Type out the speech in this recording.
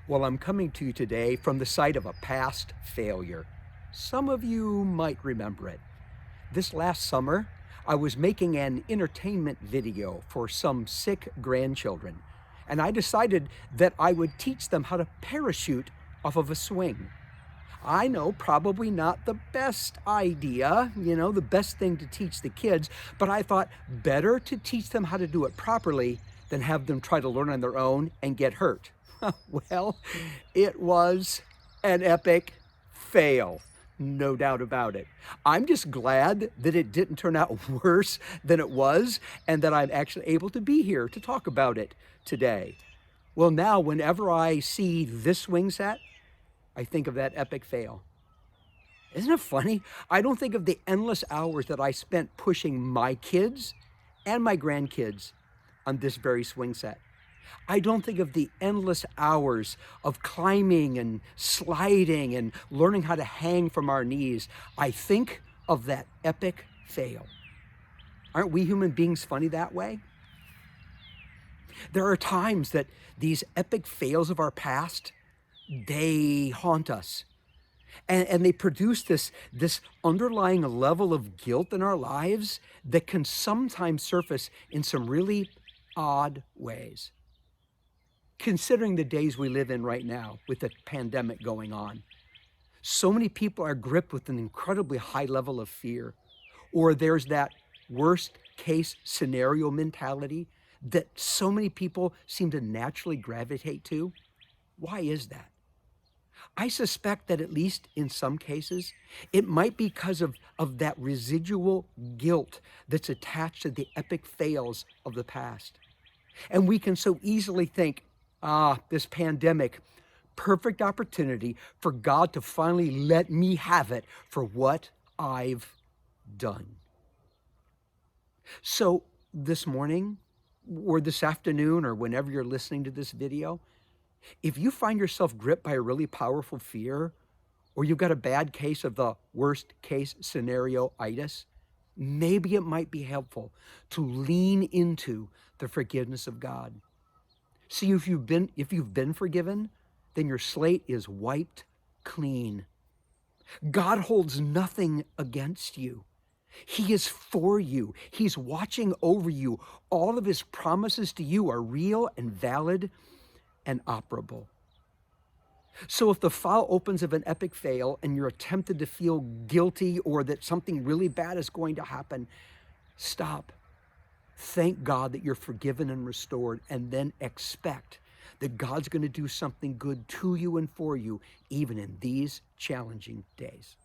Well, I'm coming to you today from the site of a past failure. Some of you might remember it. This last summer, I was making an entertainment video for some sick grandchildren, and I decided that I would teach them how to parachute off of a swing. I know, probably not the best idea, the best thing to teach the kids, but I thought better to teach them how to do it properly than have them try to learn on their own and get hurt. Well, it was an epic fail. No doubt about it. I'm just glad that it didn't turn out worse than it was and that I'm actually able to be here to talk about it today. Well, now, whenever I see this swing set, I think of that epic fail. Isn't it funny? I don't think of the endless hours that I spent pushing my kids and my grandkids on this very swing set. I don't think of the endless hours of climbing and sliding and learning how to hang from our knees. I think of that epic fail. Aren't we human beings funny that way? There are times that these epic fails of our past, they haunt us. And they produce this underlying level of guilt in our lives that can sometimes surface in some really odd ways. Considering the days we live in right now with the pandemic going on, so many people are gripped with an incredibly high level of fear, or there's that worst case scenario mentality that so many people seem to naturally gravitate to. Why is that? I suspect that at least in some cases, it might be because of that residual guilt that's attached to the epic fails of the past. And we can so easily think, this pandemic, perfect opportunity for God to finally let me have it for what I've done. So this morning, or this afternoon, or whenever you're listening to this video, if you find yourself gripped by a really powerful fear, or you've got a bad case of the worst case scenario-itis, maybe it might be helpful to lean into the forgiveness of God. See, if you've been forgiven, then your slate is wiped clean. God holds nothing against you. He is for you. He's watching over you. All of his promises to you are real and valid and operable. So if the file opens of an epic fail and you're tempted to feel guilty or that something really bad is going to happen, stop. Thank God that you're forgiven and restored, and then expect that God's going to do something good to you and for you, even in these challenging days.